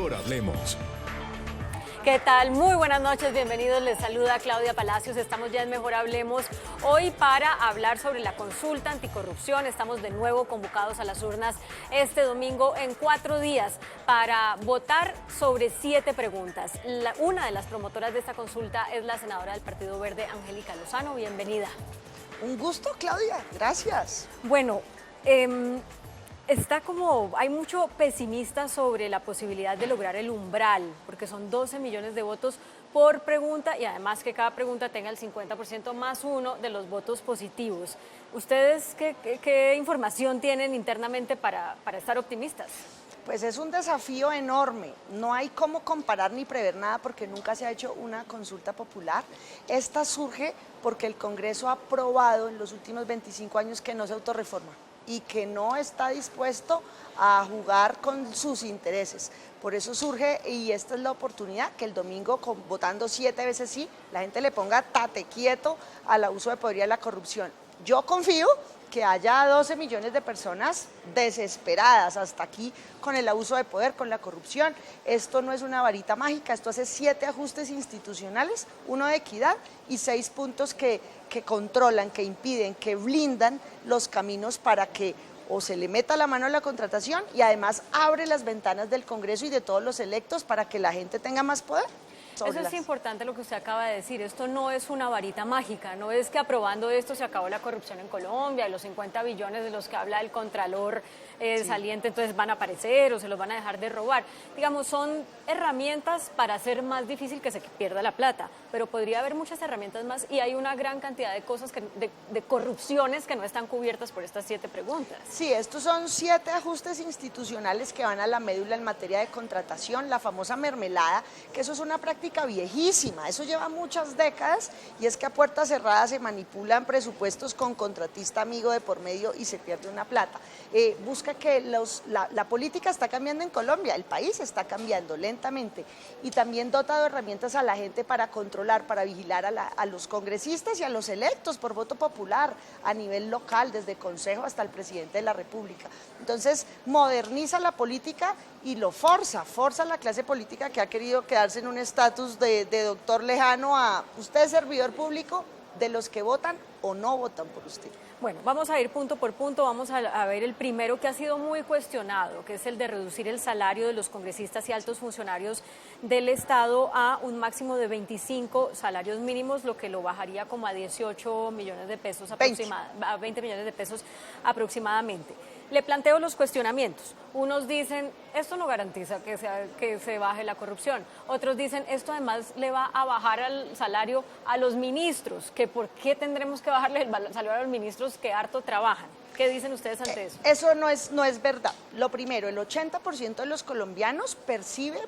Mejor Hablemos. ¿Qué tal? Muy buenas noches, bienvenidos. Les saluda Claudia Palacios. Estamos ya en Mejor Hablemos hoy para hablar sobre la consulta anticorrupción. Estamos de nuevo convocados a las urnas este domingo en 4 días para votar sobre 7 preguntas. Una de las promotoras de esta consulta es la senadora del Partido Verde, Angélica Lozano. Bienvenida. Un gusto, Claudia. Gracias. Bueno, hay mucho pesimista sobre la posibilidad de lograr el umbral, porque son 12 millones de votos por pregunta y además que cada pregunta tenga el 50% más uno de los votos positivos. ¿Ustedes qué información tienen internamente para estar optimistas? Pues es un desafío enorme. No hay cómo comparar ni prever nada porque nunca se ha hecho una consulta popular. Esta surge porque el Congreso ha aprobado en los últimos 25 años que no se autorreforma y que no está dispuesto a jugar con sus intereses. Por eso surge, y esta es la oportunidad, que el domingo, votando 7 veces sí, la gente le ponga tate quieto al abuso de poder y a la corrupción. Yo confío que haya 12 millones de personas desesperadas hasta aquí con el abuso de poder, con la corrupción. Esto no es una varita mágica, esto hace 7 ajustes institucionales, 1 de equidad y 6 puntos que controlan, que impiden, que blindan los caminos para que o se le meta la mano a la contratación y además abre las ventanas del Congreso y de todos los electos para que la gente tenga más poder. Eso es importante lo que usted acaba de decir, esto no es una varita mágica, no es que aprobando esto se acabó la corrupción en Colombia y los 50 billones de los que habla el Contralor saliente entonces van a aparecer o se los van a dejar de robar. Digamos, son herramientas para hacer más difícil que se pierda la plata, pero podría haber muchas herramientas más y hay una gran cantidad de cosas, de corrupciones que no están cubiertas por estas 7 preguntas. Sí, estos son 7 ajustes institucionales que van a la médula en materia de contratación, la famosa mermelada, que eso es una práctica viejísima, eso lleva muchas décadas y es que a puerta cerrada se manipulan presupuestos con contratista amigo de por medio y se pierde una plata. Busca que la política está cambiando en Colombia, el país está cambiando lentamente y también dota de herramientas a la gente para controlar, para vigilar a los congresistas y a los electos por voto popular a nivel local, desde consejo hasta el presidente de la República. Entonces moderniza la política y lo forza a la clase política que ha querido quedarse en un estatus de doctor lejano a usted es servidor público de los que votan o no votan por usted. Bueno, vamos a ir punto por punto, vamos a ver el primero que ha sido muy cuestionado, que es el de reducir el salario de los congresistas y altos funcionarios del Estado a un máximo de 25 salarios mínimos, lo que lo bajaría como a 18 millones de pesos aproximadamente, a 20 millones de pesos aproximadamente. Le planteo los cuestionamientos. Unos dicen, esto no garantiza que se baje la corrupción. Otros dicen, esto además le va a bajar el salario a los ministros, que por qué tendremos que bajarle el salario a los ministros que harto trabajan. ¿Qué dicen ustedes ante eso? Eso no es verdad. Lo primero, el 80% de los colombianos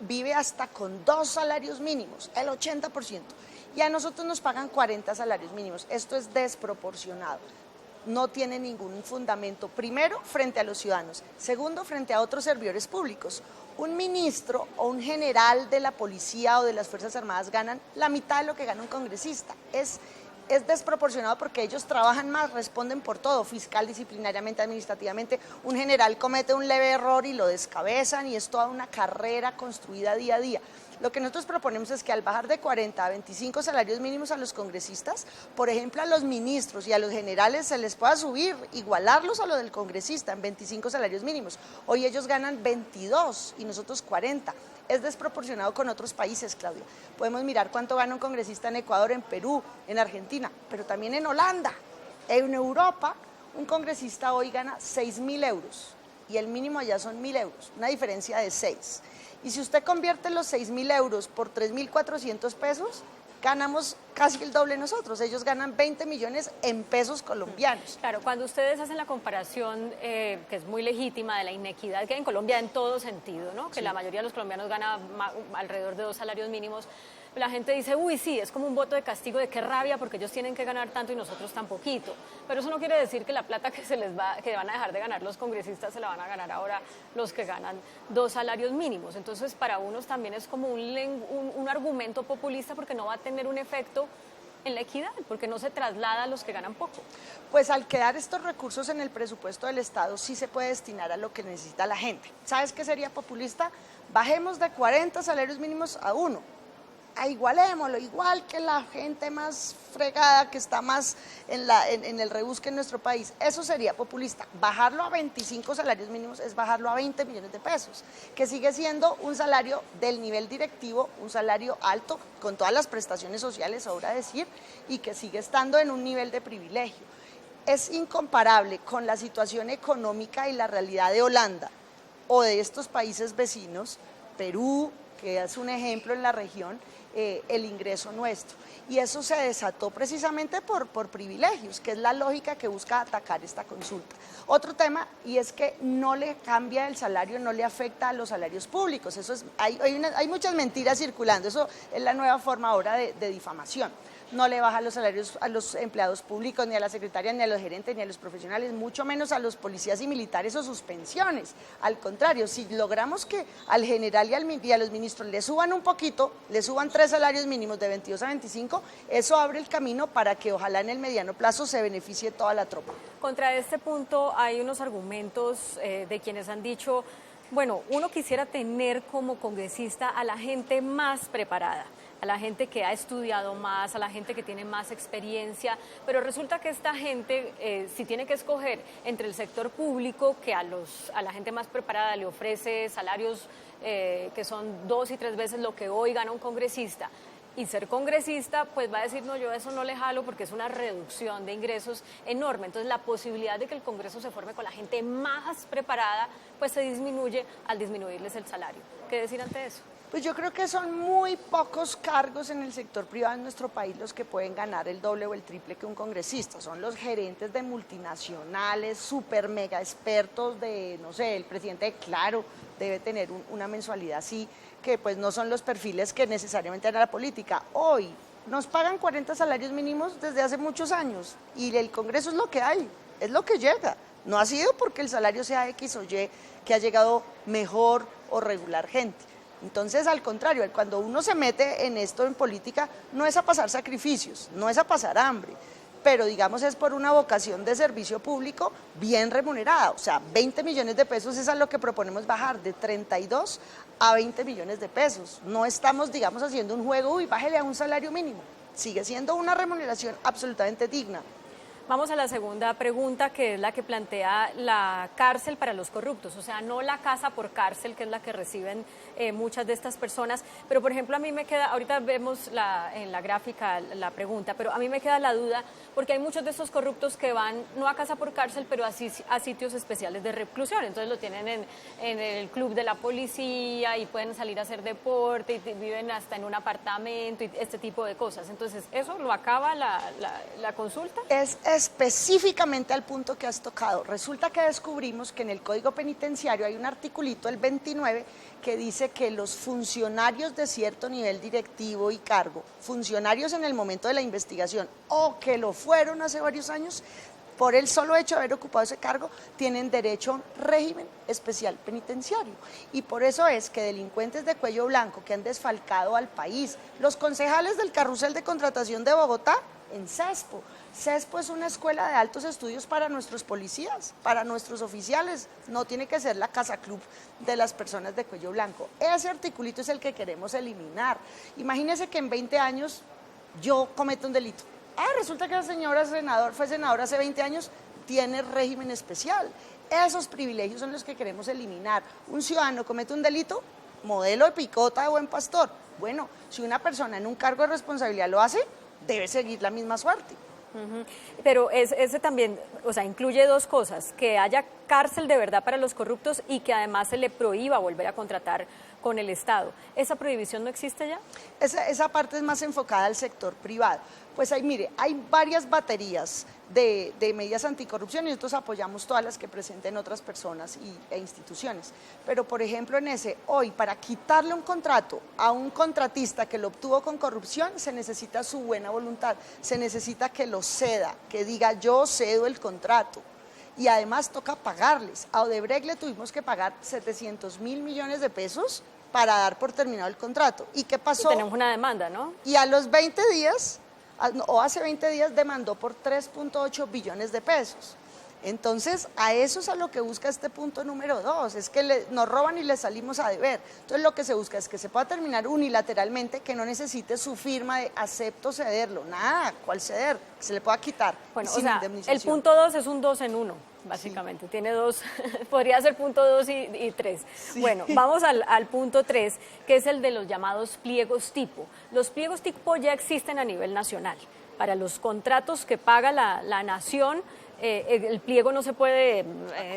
vive hasta con 2 salarios mínimos, el 80%. Y a nosotros nos pagan 40 salarios mínimos. Esto es desproporcionado. No tiene ningún fundamento, primero, frente a los ciudadanos, segundo, frente a otros servidores públicos. Un ministro o un general de la policía o de las Fuerzas Armadas ganan la mitad de lo que gana un congresista. Es desproporcionado porque ellos trabajan más, responden por todo, fiscal, disciplinariamente, administrativamente. Un general comete un leve error y lo descabezan y es toda una carrera construida día a día. Lo que nosotros proponemos es que al bajar de 40 a 25 salarios mínimos a los congresistas, por ejemplo a los ministros y a los generales se les pueda subir, igualarlos a lo del congresista en 25 salarios mínimos. Hoy ellos ganan 22 y nosotros 40. Es desproporcionado con otros países, Claudia. Podemos mirar cuánto gana un congresista en Ecuador, en Perú, en Argentina, pero también en Holanda. En Europa, un congresista hoy gana 6.000 euros y el mínimo allá son 1.000 euros, una diferencia de 6. Y si usted convierte los 6.000 euros por 3.400 pesos, ganamos casi el doble nosotros. Ellos ganan 20 millones en pesos colombianos. Claro, cuando ustedes hacen la comparación, que es muy legítima, de la inequidad que hay en Colombia en todo sentido, ¿no? Que sí. La mayoría de los colombianos gana alrededor de 2 salarios mínimos. La gente dice, uy, sí, es como un voto de castigo, de qué rabia, porque ellos tienen que ganar tanto y nosotros tan poquito. Pero eso no quiere decir que la plata que van a dejar de ganar los congresistas se la van a ganar ahora los que ganan 2 salarios mínimos. Entonces, para unos también es como un argumento populista porque no va a tener un efecto en la equidad, porque no se traslada a los que ganan poco. Pues al quedar estos recursos en el presupuesto del Estado, sí se puede destinar a lo que necesita la gente. ¿Sabes qué sería populista? Bajemos de 40 salarios mínimos a 1. Igualémoslo, igual que la gente más fregada que está más en el rebusque en nuestro país. Eso sería populista. Bajarlo a 25 salarios mínimos es bajarlo a 20 millones de pesos, que sigue siendo un salario del nivel directivo, un salario alto, con todas las prestaciones sociales, sobra decir, y que sigue estando en un nivel de privilegio. Es incomparable con la situación económica y la realidad de Holanda o de estos países vecinos, Perú, que es un ejemplo en la región, el ingreso nuestro. Y eso se desató precisamente por privilegios, que es la lógica que busca atacar esta consulta. Otro tema, y es que no le cambia el salario, no le afecta a los salarios públicos. Eso es, hay muchas mentiras circulando, eso es la nueva forma ahora de difamación. No le baja los salarios a los empleados públicos, ni a la secretaria, ni a los gerentes, ni a los profesionales, mucho menos a los policías y militares o sus pensiones. Al contrario, si logramos que al general y a los ministros le suban un poquito, le suban 3 salarios mínimos de 22 a 25, eso abre el camino para que ojalá en el mediano plazo se beneficie toda la tropa. Contra este punto hay unos argumentos de quienes han dicho, bueno, uno quisiera tener como congresista a la gente más preparada, a la gente que ha estudiado más, a la gente que tiene más experiencia, pero resulta que esta gente, si tiene que escoger entre el sector público, que a la gente más preparada le ofrece salarios que son 2 y 3 veces lo que hoy gana un congresista, y ser congresista, pues va a decir, no, yo eso no le jalo porque es una reducción de ingresos enorme. Entonces, la posibilidad de que el Congreso se forme con la gente más preparada, pues se disminuye al disminuirles el salario. ¿Qué decir ante eso? Pues yo creo que son muy pocos cargos en el sector privado en nuestro país los que pueden ganar el doble o el triple que un congresista. Son los gerentes de multinacionales, súper mega expertos de, no sé, el presidente de Claro debe tener una mensualidad así, que pues no son los perfiles que necesariamente hará la política. Hoy nos pagan 40 salarios mínimos desde hace muchos años y el Congreso es lo que hay, es lo que llega. No ha sido porque el salario sea X o Y que ha llegado mejor o regular gente. Entonces, al contrario, cuando uno se mete en esto en política, no es a pasar sacrificios, no es a pasar hambre, pero digamos es por una vocación de servicio público bien remunerada. O sea, 20 millones de pesos es a lo que proponemos bajar, de 32 a 20 millones de pesos. No estamos, digamos, haciendo un juego, uy, bájele a un salario mínimo. Sigue siendo una remuneración absolutamente digna. Vamos a la segunda pregunta, que es la que plantea la cárcel para los corruptos, o sea, no la casa por cárcel, que es la que reciben muchas de estas personas, pero por ejemplo a mí me queda, ahorita vemos en la gráfica la pregunta, pero a mí me queda la duda, porque hay muchos de estos corruptos que van no a casa por cárcel, pero a sitios especiales de reclusión, entonces lo tienen en el club de la policía y pueden salir a hacer deporte y viven hasta en un apartamento y este tipo de cosas, entonces ¿eso lo acaba la consulta? Es específicamente al punto que has tocado. Resulta que descubrimos que en el Código Penitenciario hay un articulito, el 29, que dice que los funcionarios de cierto nivel directivo y cargo, funcionarios en el momento de la investigación o que lo fueron hace varios años, por el solo hecho de haber ocupado ese cargo, tienen derecho a un régimen especial penitenciario. Y por eso es que delincuentes de cuello blanco que han desfalcado al país, los concejales del carrusel de contratación de Bogotá, en CESPO. CESPO es una escuela de altos estudios para nuestros policías, para nuestros oficiales, no tiene que ser la casa club de las personas de cuello blanco. Ese articulito es el que queremos eliminar. Imagínense que en 20 años yo cometo un delito. Resulta que la señora fue senadora hace 20 años, tiene régimen especial. Esos privilegios son los que queremos eliminar. Un ciudadano comete un delito, modelo de picota de buen pastor. Bueno, si una persona en un cargo de responsabilidad lo hace, debe seguir la misma suerte. Pero ese también, o sea, incluye dos cosas, que haya cárcel de verdad para los corruptos y que además se le prohíba volver a contratar con el Estado. ¿Esa prohibición no existe ya? Esa parte es más enfocada al sector privado. Pues ahí, mire, hay varias baterías de medidas anticorrupción y nosotros apoyamos todas las que presenten otras personas e instituciones. Pero, por ejemplo, en ese, hoy, para quitarle un contrato a un contratista que lo obtuvo con corrupción, se necesita su buena voluntad, se necesita que lo ceda, que diga yo cedo el contrato. Y además toca pagarles. A Odebrecht le tuvimos que pagar 700.000 millones de pesos para dar por terminado el contrato. ¿Y qué pasó? Y tenemos una demanda, ¿no? Y a los 20 días o hace 20 días demandó por 3.8 billones de pesos. Entonces, a eso es a lo que busca este punto número 2, es que nos roban y les salimos a deber. Entonces, lo que se busca es que se pueda terminar unilateralmente, que no necesite su firma de acepto cederlo, nada, ¿cuál ceder? Que se le pueda quitar. Bueno, sin indemnización. el punto 2 es un 2 en 1, básicamente, sí. Tiene dos, podría ser punto 2 y 3. Sí. Bueno, vamos al punto 3, que es el de los llamados pliegos tipo. Los pliegos tipo ya existen a nivel nacional. Para los contratos que paga la nación, el pliego no se puede,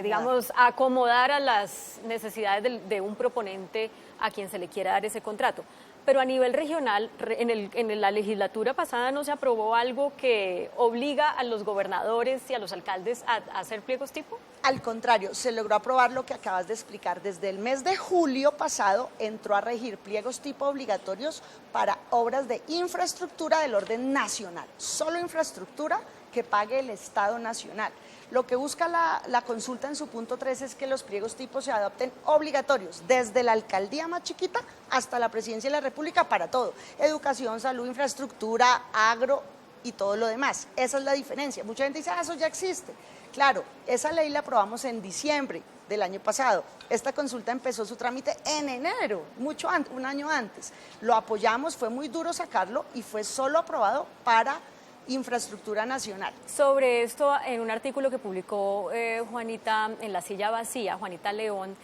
digamos, acomodar a las necesidades de un proponente a quien se le quiera dar ese contrato. Pero a nivel regional, en la legislatura pasada no se aprobó algo que obliga a los gobernadores y a los alcaldes a hacer pliegos tipo. Al contrario, se logró aprobar lo que acabas de explicar. Desde el mes de julio pasado entró a regir pliegos tipo obligatorios para obras de infraestructura del orden nacional. Solo infraestructura que pague el Estado Nacional. Lo que busca la consulta en su punto 3 es que los pliegos tipos se adopten obligatorios, desde la alcaldía más chiquita hasta la presidencia de la República para todo. Educación, salud, infraestructura, agro y todo lo demás. Esa es la diferencia. Mucha gente dice, eso ya existe. Claro, esa ley la aprobamos en diciembre del año pasado. Esta consulta empezó su trámite en enero, mucho antes, un año antes. Lo apoyamos, fue muy duro sacarlo y fue solo aprobado para infraestructura nacional. Sobre esto, en un artículo que publicó Juanita en La Silla Vacía, Juanita León,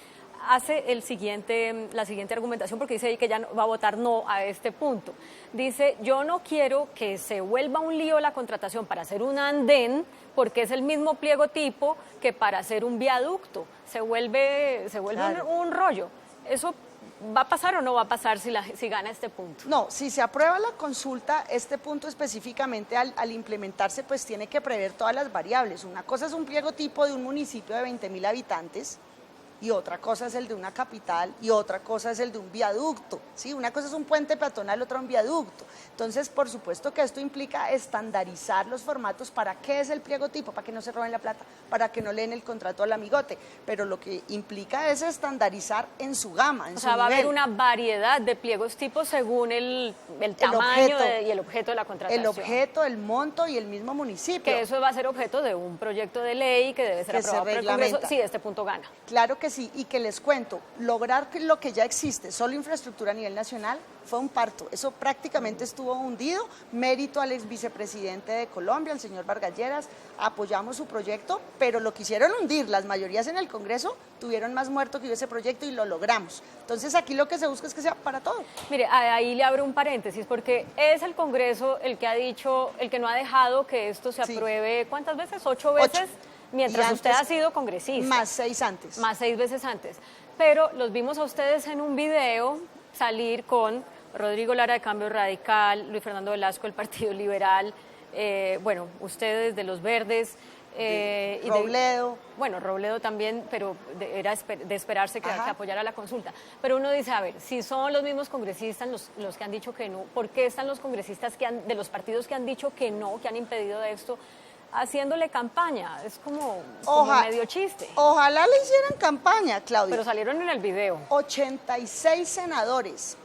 hace la siguiente argumentación, porque dice que ella va a votar no a este punto. Dice, yo no quiero que se vuelva un lío la contratación para hacer un andén, porque es el mismo pliego tipo que para hacer un viaducto. Se vuelve claro. un rollo. Eso ¿va a pasar o no va a pasar si gana este punto? No, si se aprueba la consulta, este punto específicamente al implementarse, pues tiene que prever todas las variables. Una cosa es un pliego tipo de un municipio de 20.000 habitantes y otra cosa es el de una capital y otra cosa es el de un viaducto, ¿sí? Una cosa es un puente peatonal, otra un viaducto. Entonces, por supuesto que esto implica estandarizar los formatos. ¿Para qué es el pliego tipo? Para que no se roben la plata, para que no leen el contrato al amigote, pero lo que implica es estandarizar en su gama, en su nivel. O sea, va a haber una variedad de pliegos tipos según el tamaño y el objeto de la contratación. El objeto, el monto y el mismo municipio. Que eso va a ser objeto de un proyecto de ley que debe ser aprobado por el Congreso si este punto gana. Claro que sí, y que les cuento, lograr que lo que ya existe, solo infraestructura a nivel nacional, fue un parto. Eso prácticamente estuvo hundido. Mérito al ex vicepresidente de Colombia, el señor Vargas Lleras, apoyamos su proyecto, pero lo quisieron hundir. Las mayorías en el Congreso tuvieron más muerto que yo ese proyecto y lo logramos. Entonces aquí lo que se busca es que sea para todo. Mire, ahí le abro un paréntesis, porque es el Congreso el que ha dicho, el que no ha dejado que esto se apruebe, sí. ¿Cuántas veces? 8 veces. 8. Mientras antes, usted ha sido congresista. Más 6 antes. Más 6 veces antes. Pero los vimos a ustedes en un video salir con Rodrigo Lara de Cambio Radical, Luis Fernando Velasco del Partido Liberal, bueno, ustedes de los Verdes. Robledo. Bueno, Robledo también, pero era de esperarse que apoyara la consulta. Pero uno dice, a ver, si son los mismos congresistas los que han dicho que no, ¿por qué están los congresistas de los partidos que han dicho que no, que han impedido esto, haciéndole campaña? Es como medio chiste. Ojalá le hicieran campaña, Claudia. Pero salieron en el video. 86 senadores,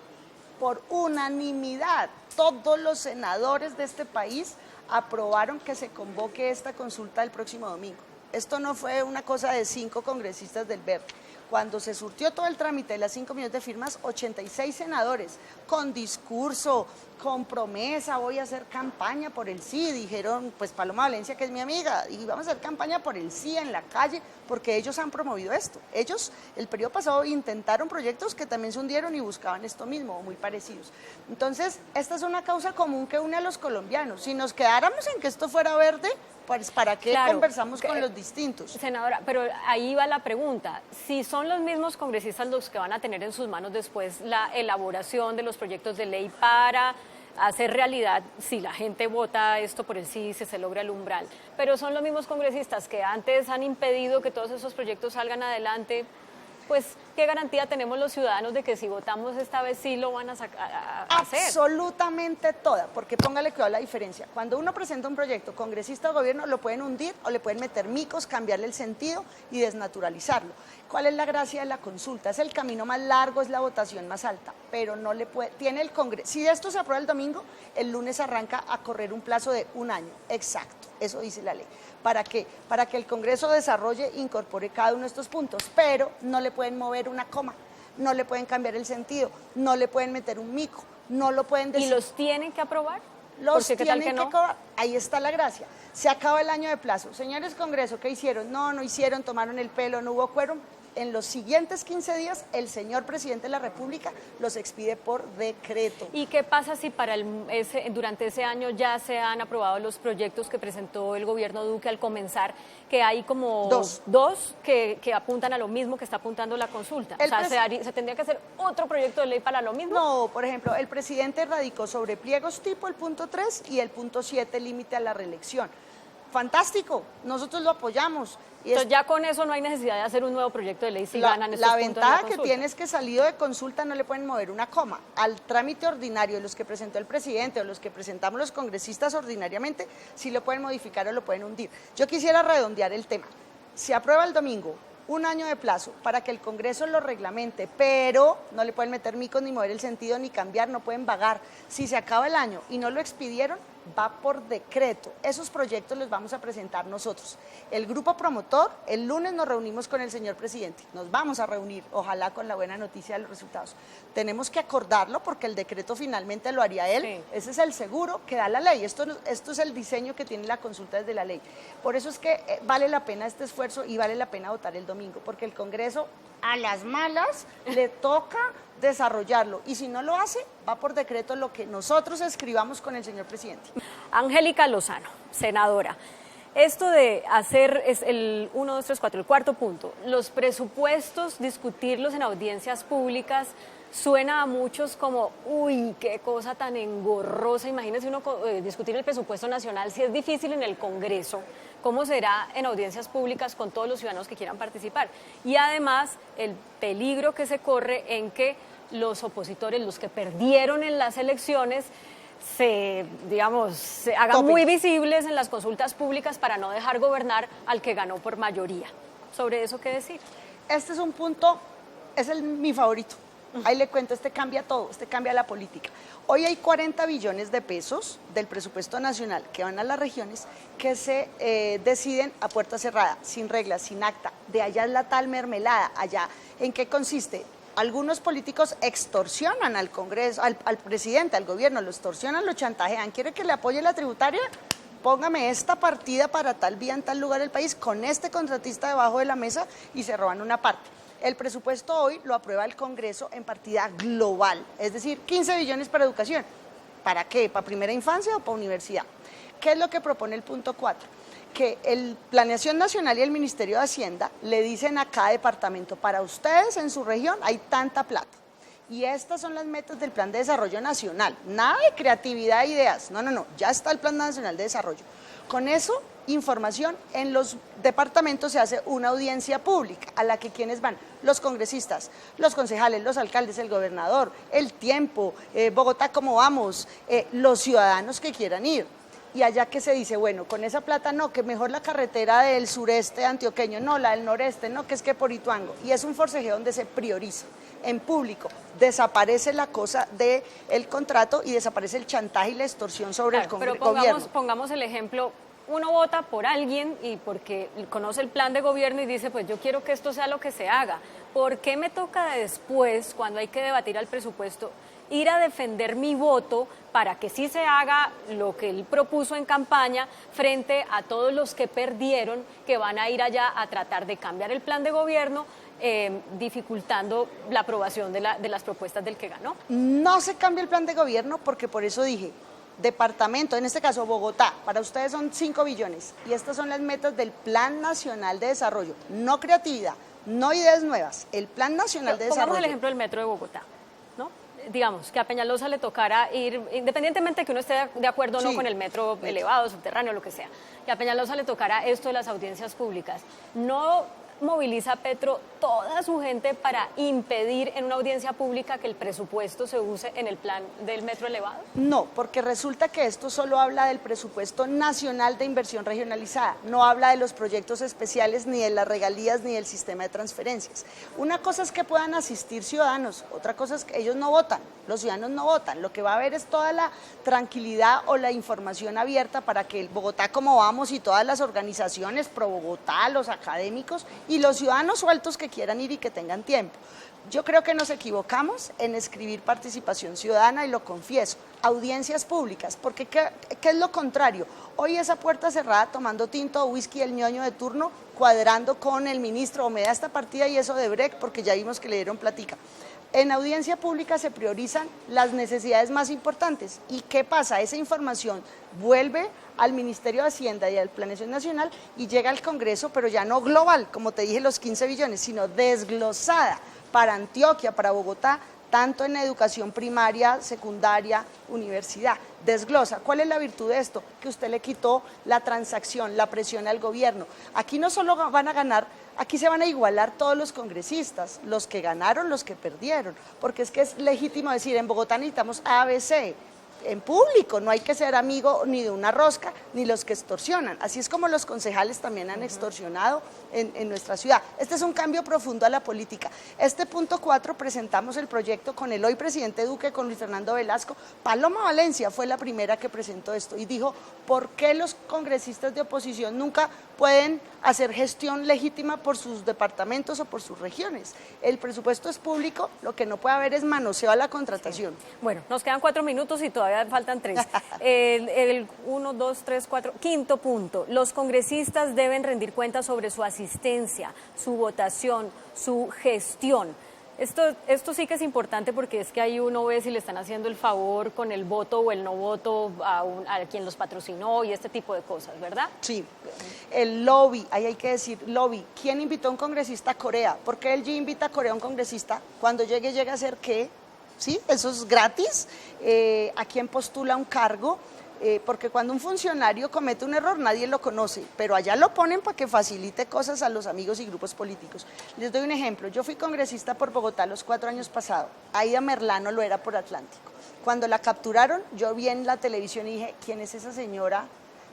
por unanimidad, todos los senadores de este país aprobaron que se convoque esta consulta el próximo domingo. Esto no fue una cosa de 5 congresistas del Verde. Cuando se surtió todo el trámite de las 5 millones de firmas, 86 senadores, con discurso, con promesa, voy a hacer campaña por el sí, dijeron, pues Paloma Valencia, que es mi amiga, y vamos a hacer campaña por el sí en la calle, porque ellos han promovido esto. Ellos, el periodo pasado, intentaron proyectos que también se hundieron y buscaban esto mismo, o muy parecidos. Entonces, esta es una causa común que une a los colombianos. Si nos quedáramos en que esto fuera verde, pues ¿para qué conversamos con los distintos? Senadora, pero ahí va la pregunta. Si son los mismos congresistas los que van a tener en sus manos después la elaboración de los proyectos de ley para hacer realidad, si la gente vota esto por el sí, se logra el umbral, pero son los mismos congresistas que antes han impedido que todos esos proyectos salgan adelante, pues ¿qué garantía tenemos los ciudadanos de que si votamos esta vez sí lo van a hacer? Absolutamente toda, porque póngale cuidado la diferencia. Cuando uno presenta un proyecto, congresista o gobierno, lo pueden hundir o le pueden meter micos, cambiarle el sentido y desnaturalizarlo. ¿Cuál es la gracia de la consulta? Es el camino más largo, es la votación más alta, pero no le puede, tiene el Congreso, si esto se aprueba el domingo, el lunes arranca a correr un plazo de un año, exacto, eso dice la ley. ¿Para qué? Para que el Congreso desarrolle e incorpore cada uno de estos puntos, pero no le pueden mover una coma, no le pueden cambiar el sentido, no le pueden meter un mico, no lo pueden decir. ¿Y los tienen que aprobar? Los tienen que aprobar. Ahí está la gracia. Se acaba el año de plazo. Señores Congreso, ¿qué hicieron? No hicieron, tomaron el pelo, no hubo quórum. En los siguientes 15 días, el señor presidente de la República los expide por decreto. ¿Y qué pasa si durante ese año ya se han aprobado los proyectos que presentó el gobierno Duque al comenzar, que hay como dos que apuntan a lo mismo que está apuntando la consulta? O sea, ¿se tendría que hacer otro proyecto de ley para lo mismo? No, por ejemplo, el presidente radicó sobre pliegos tipo el punto 3 y el punto 7, límite a la reelección. Fantástico, nosotros lo apoyamos. Entonces ya con eso no hay necesidad de hacer un nuevo proyecto de ley si ganan estos puntos. La ventaja que tiene es que salido de consulta no le pueden mover una coma. Al trámite ordinario, los que presentó el presidente o los que presentamos los congresistas ordinariamente, sí lo pueden modificar o lo pueden hundir. Yo quisiera redondear el tema. Se aprueba el domingo, un año de plazo para que el Congreso lo reglamente, pero no le pueden meter micos ni mover el sentido ni cambiar, no pueden vagar. Si se acaba el año y no lo expidieron, va por decreto. Esos proyectos los vamos a presentar nosotros. El grupo promotor, el lunes nos reunimos con el señor presidente. Nos vamos a reunir, ojalá con la buena noticia de los resultados. Tenemos que acordarlo porque el decreto finalmente lo haría él. Sí. Ese es el seguro que da la ley. Esto es el diseño que tiene la consulta desde la ley. Por eso es que vale la pena este esfuerzo y vale la pena votar el domingo, porque el Congreso a las malas le toca desarrollarlo, y si no lo hace, va por decreto lo que nosotros escribamos con el señor presidente. Angélica Lozano, senadora, esto de hacer es el 1, 2, 3, 4, el cuarto punto, los presupuestos, discutirlos en audiencias públicas, suena a muchos como, uy, qué cosa tan engorrosa. Imagínese uno discutir el presupuesto nacional, si es difícil en el Congreso, ¿cómo será en audiencias públicas con todos los ciudadanos que quieran participar? Y además, el peligro que se corre en que los opositores, los que perdieron en las elecciones, se hagan muy visibles en las consultas públicas para no dejar gobernar al que ganó por mayoría. ¿Sobre eso qué decir? Este es un punto, mi favorito. Ahí le cuento, este cambia todo, este cambia la política. Hoy hay 40 billones de pesos del presupuesto nacional que van a las regiones que se deciden a puerta cerrada, sin reglas, sin acta. De allá es la tal mermelada, allá. ¿En qué consiste? Algunos políticos extorsionan al Congreso, al presidente, al gobierno, lo extorsionan, lo chantajean. ¿Quiere que le apoye la tributaria? Póngame esta partida para tal vía en tal lugar del país, con este contratista debajo de la mesa, y se roban una parte. El presupuesto hoy lo aprueba el Congreso en partida global, es decir, 15 billones para educación. ¿Para qué? ¿Para primera infancia o para universidad? ¿Qué es lo que propone el punto 4? Que el Planeación Nacional y el Ministerio de Hacienda le dicen a cada departamento, para ustedes en su región hay tanta plata. Y estas son las metas del Plan de Desarrollo Nacional. Nada de creatividad e ideas. No, ya está el Plan Nacional de Desarrollo. Con eso, información, en los departamentos se hace una audiencia pública a la que quienes van, los congresistas, los concejales, los alcaldes, el gobernador, el tiempo, Bogotá cómo vamos, los ciudadanos que quieran ir. Y allá que se dice, bueno, con esa plata no, que mejor la carretera del sureste antioqueño, no, la del noreste, no, que es que por Ituango. Y es un forcejeo donde se prioriza en público. Desaparece la cosa del contrato y desaparece el chantaje y la extorsión sobre el gobierno. Pero pongamos el ejemplo. Uno vota por alguien y porque conoce el plan de gobierno y dice, pues yo quiero que esto sea lo que se haga. ¿Por qué me toca después, cuando hay que debatir al presupuesto, ir a defender mi voto para que sí se haga lo que él propuso en campaña frente a todos los que perdieron, que van a ir allá a tratar de cambiar el plan de gobierno, dificultando la aprobación de las propuestas del que ganó? No se cambia el plan de gobierno porque por eso dije, departamento, en este caso Bogotá, para ustedes son 5 billones y estas son las metas del Plan Nacional de Desarrollo, no creatividad, no ideas nuevas, el Plan Nacional de Desarrollo. Pongamos el ejemplo del metro de Bogotá, ¿no? Digamos, que a Peñalosa le tocara ir, independientemente de que uno esté de acuerdo o no con el metro elevado, subterráneo, lo que sea, que a Peñalosa le tocara esto de las audiencias públicas, no moviliza Petro toda su gente para impedir en una audiencia pública que el presupuesto se use en el plan del metro elevado? No, porque resulta que esto solo habla del presupuesto nacional de inversión regionalizada, no habla de los proyectos especiales, ni de las regalías, ni del sistema de transferencias. Una cosa es que puedan asistir ciudadanos, otra cosa es que ellos no votan, los ciudadanos no votan. Lo que va a haber es toda la tranquilidad o la información abierta para que el Bogotá como vamos y todas las organizaciones pro Bogotá, los académicos y los ciudadanos sueltos que quieran ir y que tengan tiempo. Yo creo que nos equivocamos en escribir participación ciudadana y lo confieso, audiencias públicas, porque ¿qué es lo contrario? Hoy esa puerta cerrada tomando tinto o whisky el ñoño de turno, cuadrando con el ministro, o me da esta partida y eso de break, porque ya vimos que le dieron platica. En audiencia pública se priorizan las necesidades más importantes. ¿Y qué pasa? Esa información vuelve al Ministerio de Hacienda y al Planeación Nacional y llega al Congreso, pero ya no global, como te dije, los 15 billones, sino desglosada para Antioquia, para Bogotá, tanto en educación primaria, secundaria, universidad. Desglosa. ¿Cuál es la virtud de esto? Que usted le quitó la transacción, la presión al gobierno. Aquí no solo van a ganar, aquí se van a igualar todos los congresistas, los que ganaron, los que perdieron, porque es que es legítimo decir, en Bogotá necesitamos ABC, en público, no hay que ser amigo ni de una rosca, ni los que extorsionan. Así es como los concejales también han extorsionado en nuestra ciudad. Este es un cambio profundo a la política. Este punto 4 presentamos el proyecto con el hoy presidente Duque, con Luis Fernando Velasco. Paloma Valencia fue la primera que presentó esto y dijo, ¿por qué los congresistas de oposición nunca pueden hacer gestión legítima por sus departamentos o por sus regiones? El presupuesto es público, lo que no puede haber es manoseo a la contratación. Sí. Bueno, nos quedan 4 minutos y todavía faltan 3. El 1, 2, 3, 4, quinto punto. Los congresistas deben rendir cuentas sobre su asistencia, su votación, su gestión. Esto sí que es importante porque es que ahí uno ve si le están haciendo el favor con el voto o el no voto a quien los patrocinó y este tipo de cosas, ¿verdad? Sí, el lobby, ahí hay que decir lobby. ¿Quién invitó a un congresista a Corea? ¿Por qué el G invita a Corea a un congresista? Cuando llega a ser ¿qué? ¿Sí? Eso es gratis. ¿A quién postula un cargo? Porque cuando un funcionario comete un error nadie lo conoce, pero allá lo ponen para que facilite cosas a los amigos y grupos políticos. Les doy un ejemplo, yo fui congresista por Bogotá los 4 años pasados, Aida Merlano lo era por Atlántico. Cuando la capturaron, yo vi en la televisión y dije, ¿quién es esa señora?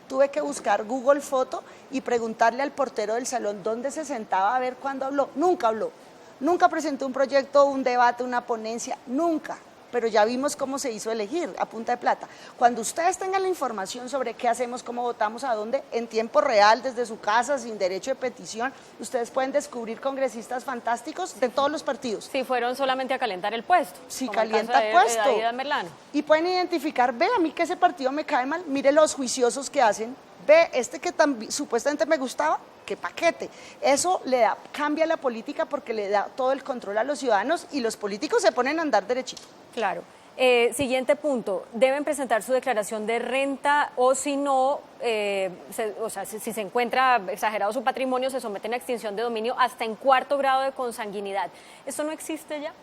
Tuve que buscar Google Foto y preguntarle al portero del salón dónde se sentaba a ver cuándo habló. Nunca habló, nunca presentó un proyecto, un debate, una ponencia, nunca. Pero ya vimos cómo se hizo elegir a punta de plata. Cuando ustedes tengan la información sobre qué hacemos, cómo votamos, a dónde, en tiempo real, desde su casa, sin derecho de petición, ustedes pueden descubrir congresistas fantásticos de todos los partidos. Si fueron solamente a calentar el puesto. Si calienta el puesto. De Aida Merlano. Y pueden identificar, ve, a mí que ese partido me cae mal, mire los juiciosos que hacen, ve, este que supuestamente me gustaba, qué paquete. Eso cambia la política porque le da todo el control a los ciudadanos y los políticos se ponen a andar derechito. Claro. Siguiente punto, deben presentar su declaración de renta o si no, si se encuentra exagerado su patrimonio, se someten a extinción de dominio hasta en 4º grado de consanguinidad. ¿Eso no existe ya?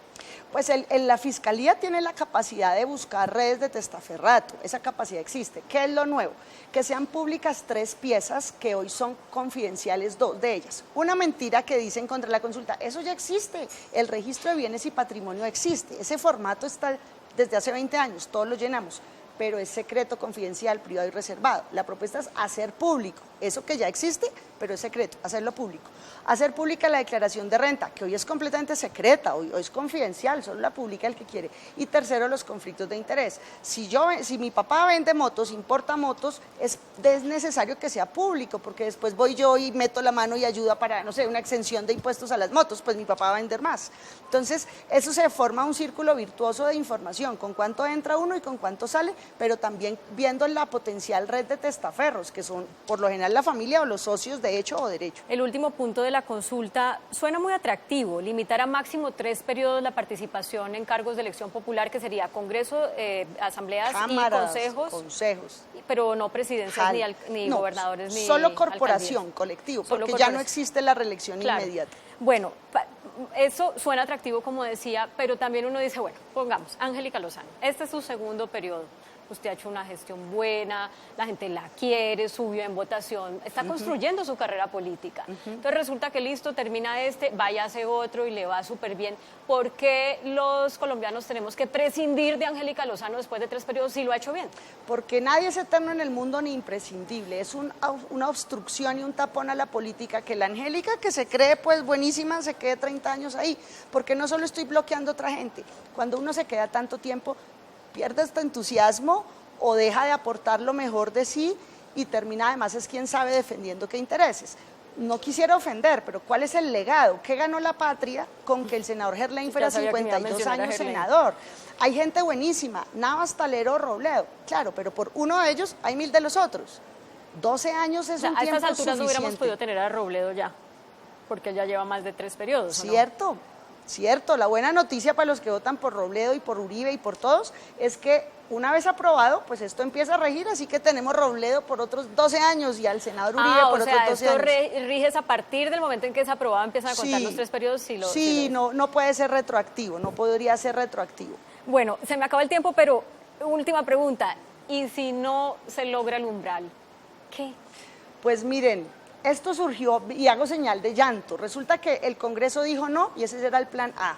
Pues la Fiscalía tiene la capacidad de buscar redes de testaferrato, esa capacidad existe. ¿Qué es lo nuevo? Que sean públicas 3 piezas que hoy son confidenciales 2 de ellas. Una mentira que dicen contra la consulta, eso ya existe, el registro de bienes y patrimonio existe, ese formato está desde hace 20 años, todos lo llenamos, pero es secreto, confidencial, privado y reservado. La propuesta es hacer público, eso que ya existe, pero es secreto, hacerlo público. Hacer pública la declaración de renta, que hoy es completamente secreta, hoy es confidencial, solo la publica el que quiere. Y tercero, los conflictos de interés. Si mi papá vende motos, importa motos, es necesario que sea público, porque después voy yo y meto la mano y ayuda para, no sé, una exención de impuestos a las motos, pues mi papá va a vender más. Entonces, eso se forma un círculo virtuoso de información, con cuánto entra uno y con cuánto sale, pero también viendo la potencial red de testaferros, que son por lo general la familia o los socios de hecho o derecho. El último punto de la consulta suena muy atractivo, limitar a máximo 3 periodos la participación en cargos de elección popular, que sería Congreso, asambleas Cámaras, y consejos, pero no presidencias ni gobernadores ni solo corporación, alcaldías. Colectivo, porque ya no existe la reelección inmediata. Bueno, eso suena atractivo, como decía, pero también uno dice, bueno, pongamos, Angélica Lozano, este es su 2º periodo. usted ha hecho una gestión buena, la gente la quiere, subió en votación, está construyendo su carrera política. Entonces resulta que listo, termina este, vaya a hacer otro y le va súper bien. ¿Por qué los colombianos tenemos que prescindir de Angélica Lozano después de 3 periodos si lo ha hecho bien? Porque nadie es eterno en el mundo ni imprescindible, es una obstrucción y un tapón a la política que la Angélica, que se cree pues buenísima, se quede 30 años ahí, porque no solo estoy bloqueando a otra gente, cuando uno se queda tanto tiempo, pierde este entusiasmo o deja de aportar lo mejor de sí y termina además es quien sabe defendiendo qué intereses. No quisiera ofender, pero ¿cuál es el legado? ¿Qué ganó la patria con que el senador Gerlain fuera 52 años senador? Hay gente buenísima, Navas, Talero, Robledo, claro, pero por uno de ellos hay 1000 de los otros. 12 años es un tiempo a estas alturas suficiente. no hubiéramos podido tener a Robledo ya, porque él ya lleva más de 3 periodos. Cierto, cierto. La buena noticia para los que votan por Robledo y por Uribe y por todos es que una vez aprobado, pues esto empieza a regir, así que tenemos Robledo por otros 12 años y al senador Uribe por otros 12 esto años. riges a partir del momento en que es aprobado, empiezan a contar los 3 periodos. No puede ser retroactivo, no podría ser retroactivo. Bueno, se me acaba el tiempo, pero última pregunta, ¿y si no se logra el umbral? ¿Qué? Pues miren, esto surgió, y hago señal de llanto, resulta que el Congreso dijo no, y ese era el plan A.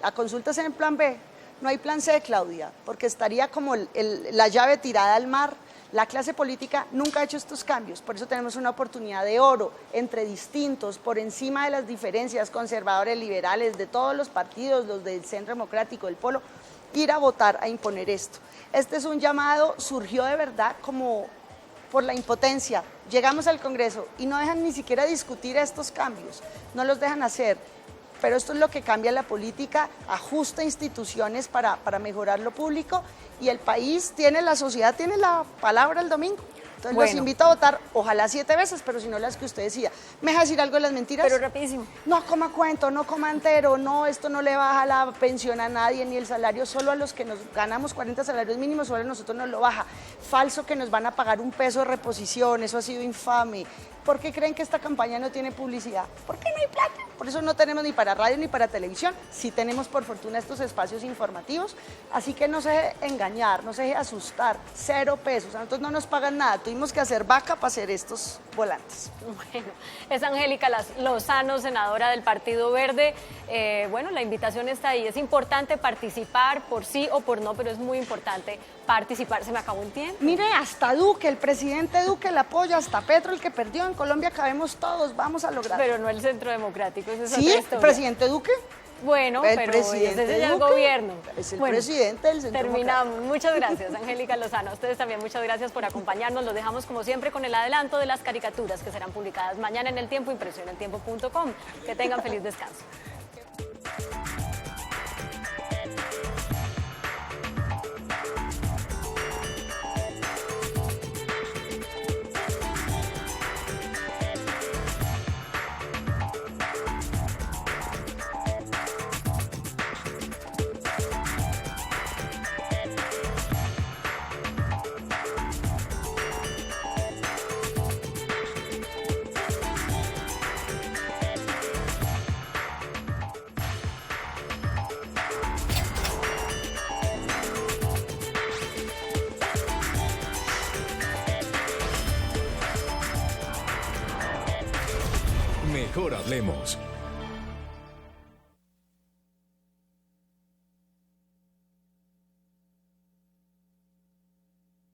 La consulta es en el plan B. No hay plan C, Claudia, porque estaría como la llave tirada al mar. La clase política nunca ha hecho estos cambios, por eso tenemos una oportunidad de oro entre distintos, por encima de las diferencias conservadores, liberales, de todos los partidos, los del Centro Democrático, del Polo, ir a votar, a imponer esto. Este es un llamado, surgió de verdad como por la impotencia. Llegamos al Congreso y no dejan ni siquiera discutir estos cambios, no los dejan hacer. Pero esto es lo que cambia la política, ajusta instituciones para mejorar lo público y el país tiene, la sociedad tiene la palabra el domingo. Entonces los invito a votar, ojalá 7 veces, pero si no las que usted decía. ¿Me deja decir algo de las mentiras? Pero rapidísimo. No coma cuento, no coma entero, no, esto no le baja la pensión a nadie, ni el salario, solo a los que nos ganamos 40 salarios mínimos, solo a nosotros nos lo baja. Falso que nos van a pagar un peso de reposición, eso ha sido infame. ¿Por qué creen que esta campaña no tiene publicidad? Porque no hay plata. Por eso no tenemos ni para radio ni para televisión. Sí tenemos, por fortuna, estos espacios informativos. Así que no se deje engañar, no se deje asustar. 0 pesos. A nosotros no nos pagan nada. Tuvimos que hacer vaca para hacer estos volantes. Bueno, es Angélica Lozano, senadora del Partido Verde. Bueno, la invitación está ahí. Es importante participar por sí o por no, pero es muy importante participar. Se me acabó el tiempo. Mire, hasta Duque, el presidente Duque la apoya, hasta Petro, el que perdió. En Colombia cabemos todos, vamos a lograr. Pero no el Centro Democrático, esa es ¿Sí? otra historia. ¿El presidente Duque? Bueno, el pero presidente ese es el Duque, gobierno. Es el presidente del Centro Terminamos. Muchas gracias, Angélica Lozano. A ustedes también muchas gracias por acompañarnos. Los dejamos como siempre con el adelanto de las caricaturas que serán publicadas mañana en El Tiempo, impreso en eltiempo.com. Que tengan feliz descanso. Mejor hablemos.